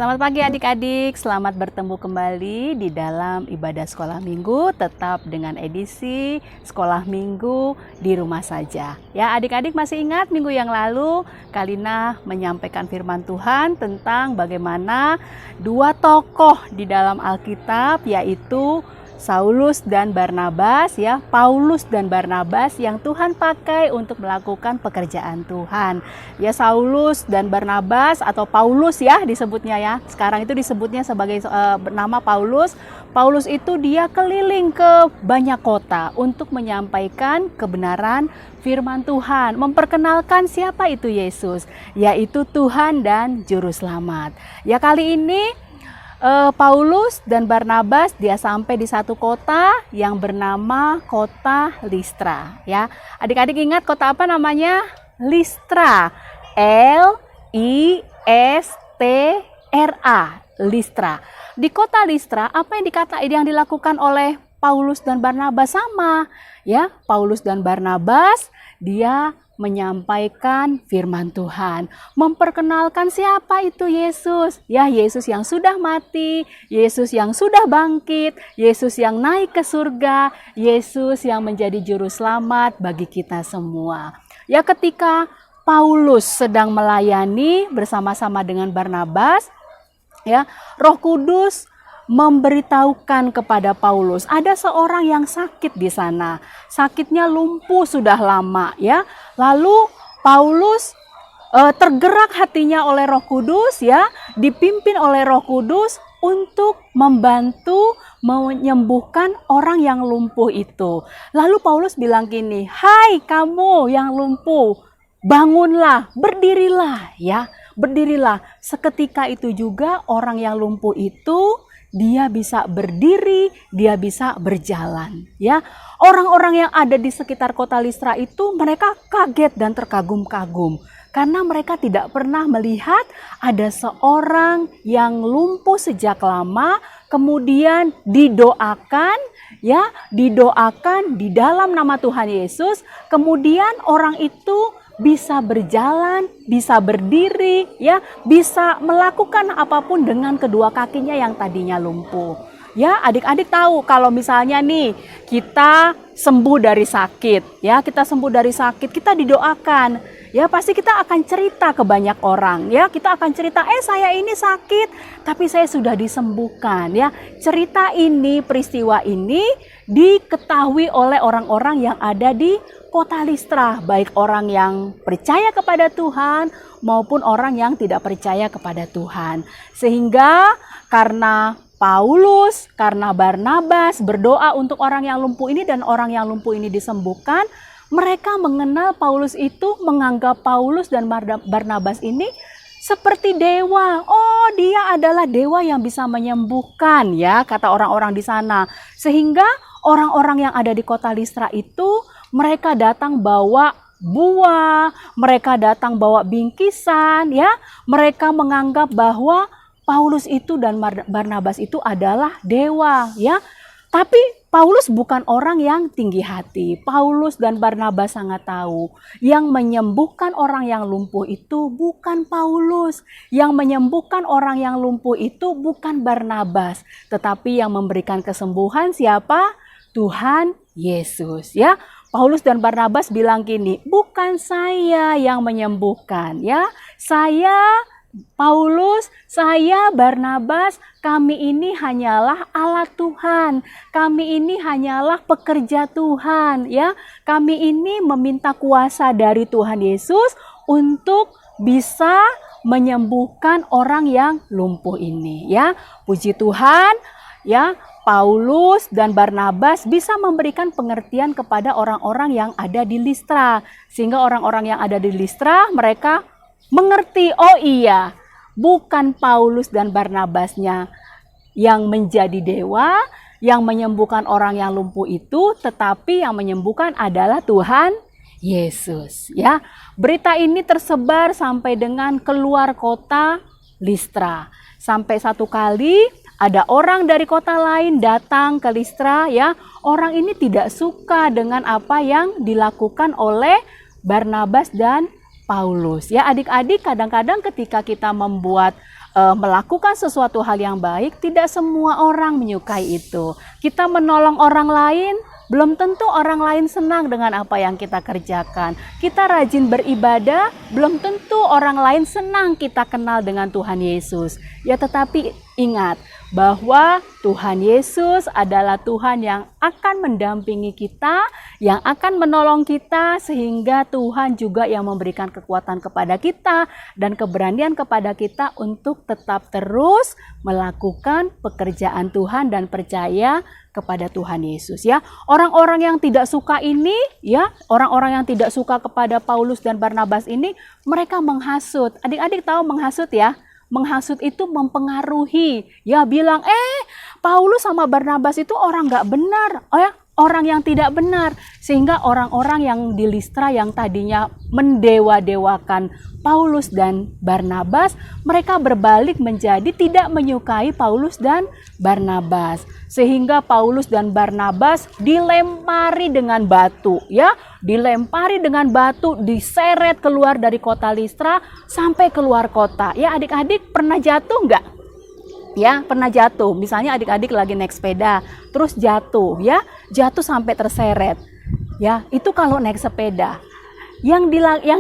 Selamat pagi adik-adik, selamat bertemu kembali di dalam ibadah sekolah minggu, tetap dengan edisi sekolah minggu di rumah saja. Ya, adik-adik masih ingat minggu yang lalu Kalina menyampaikan firman Tuhan tentang bagaimana dua tokoh di dalam Alkitab, yaitu Saulus dan Barnabas, ya, Paulus dan Barnabas yang Tuhan pakai untuk melakukan pekerjaan Tuhan. Ya, Saulus dan Barnabas atau Paulus ya disebutnya ya. Sekarang itu disebutnya sebagai nama Paulus. Paulus itu dia keliling ke banyak kota untuk menyampaikan kebenaran firman Tuhan, memperkenalkan siapa itu Yesus, yaitu Tuhan dan juru selamat. Ya, kali ini Paulus dan Barnabas dia sampai di satu kota yang bernama kota Listra, ya. Adik-adik ingat kota apa namanya? Listra. L-I-S-T-R-A. Listra. Di kota Listra apa yang dilakukan oleh Paulus dan Barnabas sama, ya. Paulus dan Barnabas dia menyampaikan firman Tuhan, memperkenalkan siapa itu Yesus, ya, Yesus yang sudah mati, Yesus yang sudah bangkit, Yesus yang naik ke surga, Yesus yang menjadi juru selamat bagi kita semua. Ya, ketika Paulus sedang melayani bersama-sama dengan Barnabas, ya, Roh Kudus memberitahukan kepada Paulus ada seorang yang sakit di sana. Sakitnya lumpuh sudah lama, ya. Lalu Paulus tergerak hatinya oleh Roh Kudus, ya, dipimpin oleh Roh Kudus untuk membantu menyembuhkan orang yang lumpuh itu. Lalu Paulus bilang gini, "Hai kamu yang lumpuh, bangunlah, berdirilah, ya. Berdirilah." Seketika itu juga orang yang lumpuh itu dia bisa berdiri, dia bisa berjalan, ya. Orang-orang yang ada di sekitar kota Listra itu mereka kaget dan terkagum-kagum karena mereka tidak pernah melihat ada seorang yang lumpuh sejak lama kemudian didoakan, ya, didoakan di dalam nama Tuhan Yesus, kemudian orang itu bisa berjalan, bisa berdiri, ya, bisa melakukan apapun dengan kedua kakinya yang tadinya lumpuh. Ya, adik-adik tahu kalau misalnya nih kita sembuh dari sakit, ya, kita sembuh dari sakit, kita didoakan, ya, pasti kita akan cerita ke banyak orang, ya, kita akan cerita, saya ini sakit, tapi saya sudah disembuhkan, ya. Cerita ini, peristiwa ini diketahui oleh orang-orang yang ada di kota Listra, baik orang yang percaya kepada Tuhan maupun orang yang tidak percaya kepada Tuhan. Sehingga karena Paulus, karena Barnabas berdoa untuk orang yang lumpuh ini dan orang yang lumpuh ini disembuhkan, mereka mengenal Paulus itu, menganggap Paulus dan Barnabas ini seperti dewa. Oh, dia adalah dewa yang bisa menyembuhkan, ya, kata orang-orang di sana. Sehingga orang-orang yang ada di kota Listra itu mereka datang bawa buah, mereka datang bawa bingkisan, ya. Mereka menganggap bahwa Paulus itu dan Barnabas itu adalah dewa, ya. Tapi Paulus bukan orang yang tinggi hati. Paulus dan Barnabas sangat tahu yang menyembuhkan orang yang lumpuh itu bukan Paulus. Yang menyembuhkan orang yang lumpuh itu bukan Barnabas. Tetapi yang memberikan kesembuhan siapa? Tuhan Yesus, ya. Paulus dan Barnabas bilang gini, bukan saya yang menyembuhkan, ya. Saya Paulus, saya Barnabas, kami ini hanyalah alat Tuhan. Kami ini hanyalah pekerja Tuhan, ya. Kami ini meminta kuasa dari Tuhan Yesus untuk bisa menyembuhkan orang yang lumpuh ini, ya. Puji Tuhan, ya. Paulus dan Barnabas bisa memberikan pengertian kepada orang-orang yang ada di Listra. Sehingga orang-orang yang ada di Listra mereka mengerti, oh iya, bukan Paulus dan Barnabasnya yang menjadi dewa, yang menyembuhkan orang yang lumpuh itu, tetapi yang menyembuhkan adalah Tuhan Yesus, ya. Berita ini tersebar sampai dengan keluar kota Listra. Sampai satu kali ada orang dari kota lain datang ke Listra, ya. Orang ini tidak suka dengan apa yang dilakukan oleh Barnabas dan Paulus. Ya, adik-adik, kadang-kadang ketika kita membuat melakukan sesuatu hal yang baik, tidak semua orang menyukai itu. Kita menolong orang lain, belum tentu orang lain senang dengan apa yang kita kerjakan. Kita rajin beribadah, belum tentu orang lain senang kita kenal dengan Tuhan Yesus. Ya, tetapi ingat bahwa Tuhan Yesus adalah Tuhan yang akan mendampingi kita, yang akan menolong kita, sehingga Tuhan juga yang memberikan kekuatan kepada kita dan keberanian kepada kita untuk tetap terus melakukan pekerjaan Tuhan dan percaya kepada Tuhan Yesus, ya. Orang-orang yang tidak suka ini, ya, orang-orang yang tidak suka kepada Paulus dan Barnabas ini, mereka menghasut. Adik-adik tahu menghasut, ya? Menghasut itu mempengaruhi, ya, bilang Paulus sama Barnabas itu orang nggak benar, orang yang tidak benar, sehingga orang-orang yang di Listra yang tadinya mendewa-dewakan Paulus dan Barnabas, mereka berbalik menjadi tidak menyukai Paulus dan Barnabas, sehingga Paulus dan Barnabas dilempari dengan batu, ya, dilempari dengan batu, diseret keluar dari kota Listra sampai keluar kota. Ya, adik-adik pernah jatuh nggak? Ya, pernah jatuh. Misalnya adik-adik lagi naik sepeda, terus jatuh, ya, jatuh sampai terseret. Ya, itu kalau naik sepeda. Yang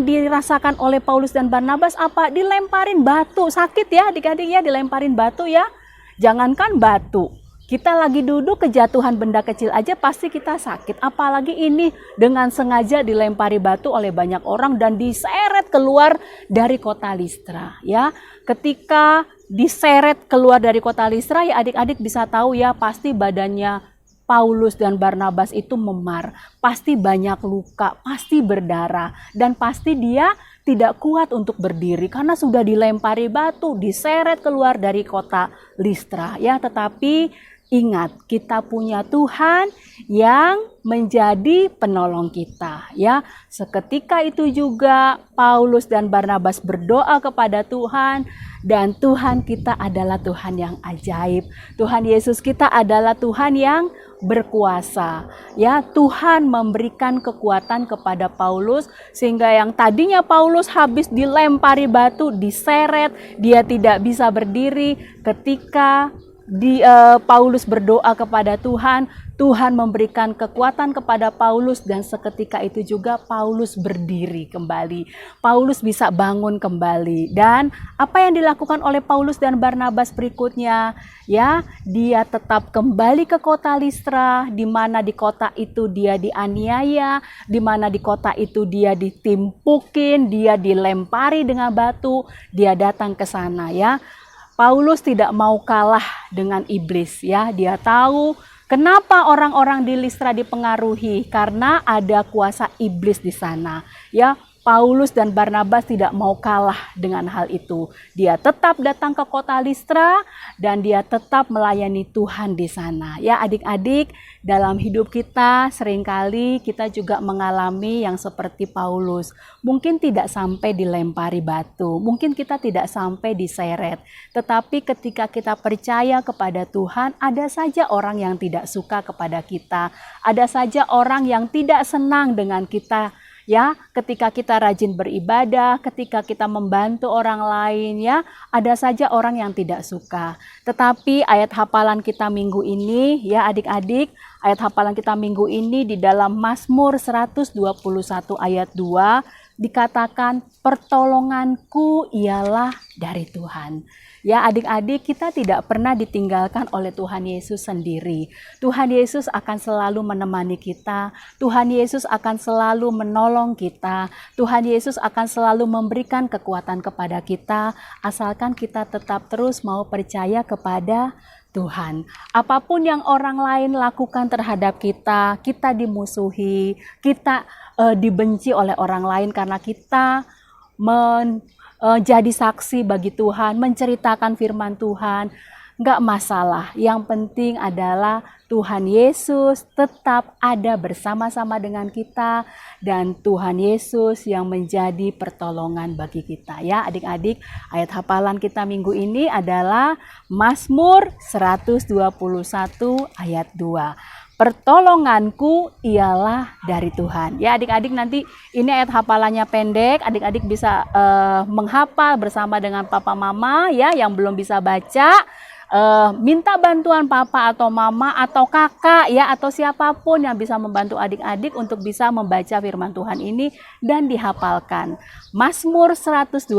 dirasakan oleh Paulus dan Barnabas apa? Dilemparin batu, sakit ya adik-adik ya, dilemparin batu ya. Jangankan batu, kita lagi duduk kejatuhan benda kecil aja pasti kita sakit. Apalagi ini dengan sengaja dilempari batu oleh banyak orang dan diseret keluar dari kota Listra, ya. Ketika diseret keluar dari kota Listra, ya adik-adik bisa tahu ya, pasti badannya Paulus dan Barnabas itu memar, pasti banyak luka, pasti berdarah, dan pasti dia tidak kuat untuk berdiri karena sudah dilempari batu, diseret keluar dari kota Listra, ya. Tetapi ingat, kita punya Tuhan yang menjadi penolong kita, ya. Seketika itu juga Paulus dan Barnabas berdoa kepada Tuhan, dan Tuhan kita adalah Tuhan yang ajaib. Tuhan Yesus kita adalah Tuhan yang berkuasa, ya. Tuhan memberikan kekuatan kepada Paulus sehingga yang tadinya Paulus habis dilempari batu, diseret, dia tidak bisa berdiri. Ketika Paulus berdoa kepada Tuhan, Tuhan memberikan kekuatan kepada Paulus, dan seketika itu juga Paulus berdiri kembali. Paulus bisa bangun kembali. Dan apa yang dilakukan oleh Paulus dan Barnabas berikutnya? Ya, dia tetap kembali ke kota Listra, di mana di kota itu dia dianiaya, di mana di kota itu dia ditimpukin, dia dilempari dengan batu, dia datang ke sana, ya. Paulus tidak mau kalah dengan iblis, ya. Dia tahu kenapa orang-orang di Listra dipengaruhi, karena ada kuasa iblis di sana, ya. Paulus dan Barnabas tidak mau kalah dengan hal itu. Dia tetap datang ke kota Listra dan dia tetap melayani Tuhan di sana. Ya adik-adik, dalam hidup kita seringkali kita juga mengalami yang seperti Paulus. Mungkin tidak sampai dilempari batu, mungkin kita tidak sampai diseret. Tetapi ketika kita percaya kepada Tuhan, ada saja orang yang tidak suka kepada kita. Ada saja orang yang tidak senang dengan kita. Ya, ketika kita rajin beribadah, ketika kita membantu orang lain, ya, ada saja orang yang tidak suka. Tetapi ayat hafalan kita minggu ini, ya adik-adik, ayat hafalan kita minggu ini di dalam Mazmur 121 ayat 2 dikatakan, pertolonganku ialah dari Tuhan. Ya adik-adik, kita tidak pernah ditinggalkan oleh Tuhan Yesus sendiri. Tuhan Yesus akan selalu menemani kita. Tuhan Yesus akan selalu menolong kita. Tuhan Yesus akan selalu memberikan kekuatan kepada kita, asalkan kita tetap terus mau percaya kepada Tuhan. Apapun yang orang lain lakukan terhadap kita, kita dimusuhi, kita dibenci oleh orang lain karena kita jadi saksi bagi Tuhan, menceritakan firman Tuhan, nggak masalah. Yang penting adalah Tuhan Yesus tetap ada bersama-sama dengan kita, dan Tuhan Yesus yang menjadi pertolongan bagi kita. Ya adik-adik, ayat hafalan kita minggu ini adalah Mazmur 121 ayat 2. pertolonganku ialah dari Tuhan. Ya adik-adik, nanti ini ayat hafalannya pendek, adik-adik bisa menghafal bersama dengan papa mama ya. Yang belum bisa baca, minta bantuan papa atau mama atau kakak ya, atau siapapun yang bisa membantu adik-adik untuk bisa membaca firman Tuhan ini dan dihafalkan. Mazmur 121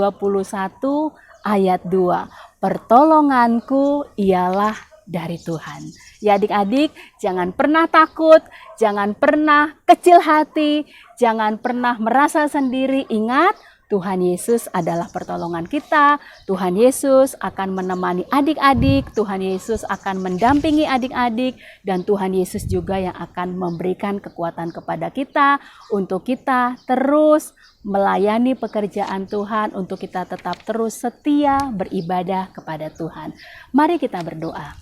ayat 2, pertolonganku ialah dari Tuhan. Ya adik-adik, jangan pernah takut, jangan pernah kecil hati, jangan pernah merasa sendiri. Ingat, Tuhan Yesus adalah pertolongan kita. Tuhan Yesus akan menemani adik-adik, Tuhan Yesus akan mendampingi adik-adik, dan Tuhan Yesus juga yang akan memberikan kekuatan kepada kita untuk kita terus melayani pekerjaan Tuhan, untuk kita tetap terus setia beribadah kepada Tuhan. Mari kita berdoa.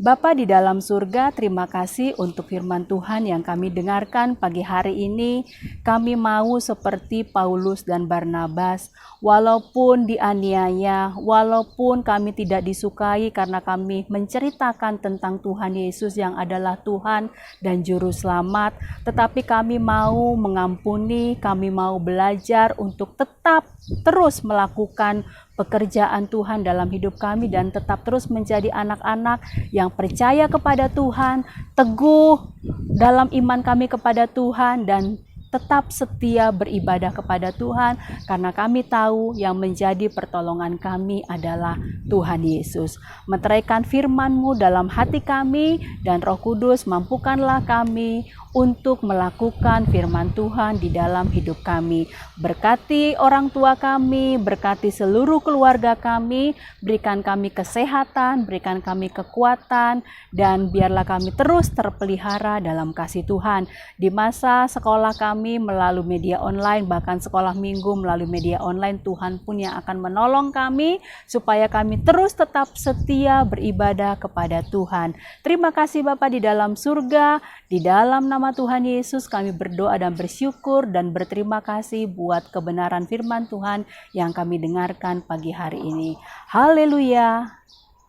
Bapa di dalam surga, terima kasih untuk firman Tuhan yang kami dengarkan pagi hari ini. Kami mau seperti Paulus dan Barnabas, walaupun dianiaya, walaupun kami tidak disukai karena kami menceritakan tentang Tuhan Yesus yang adalah Tuhan dan Juru Selamat, tetapi kami mau mengampuni, kami mau belajar untuk tetap terus melakukan pekerjaan Tuhan dalam hidup kami dan tetap terus menjadi anak-anak yang percaya kepada Tuhan, teguh dalam iman kami kepada Tuhan, dan tetap setia beribadah kepada Tuhan, karena kami tahu yang menjadi pertolongan kami adalah Tuhan Yesus. Meteraikan firman-Mu dalam hati kami, dan Roh Kudus mampukanlah kami untuk melakukan firman Tuhan di dalam hidup kami. Berkati orang tua kami, berkati seluruh keluarga kami, berikan kami kesehatan, berikan kami kekuatan, dan biarlah kami terus terpelihara dalam kasih Tuhan. Di masa sekolah kami melalui media online, bahkan sekolah minggu melalui media online, Tuhan pun yang akan menolong kami supaya kami terus tetap setia beribadah kepada Tuhan. Terima kasih Bapa di dalam surga, di dalam nama Tuhan Yesus kami berdoa dan bersyukur dan berterima kasih buat kebenaran firman Tuhan yang kami dengarkan pagi hari ini. Haleluya.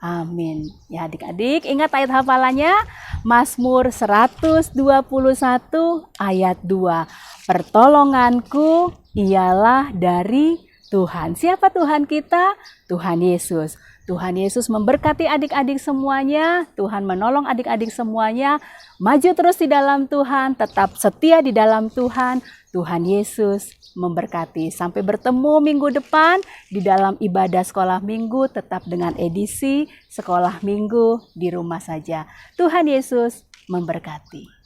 Amin. Ya adik-adik, ingat ayat hafalannya, Mazmur 121 ayat 2. Pertolonganku ialah dari Tuhan. Siapa Tuhan kita? Tuhan Yesus. Tuhan Yesus memberkati adik-adik semuanya, Tuhan menolong adik-adik semuanya, maju terus di dalam Tuhan, tetap setia di dalam Tuhan. Tuhan Yesus memberkati. Sampai bertemu minggu depan di dalam ibadah sekolah minggu, tetap dengan edisi sekolah minggu di rumah saja. Tuhan Yesus memberkati.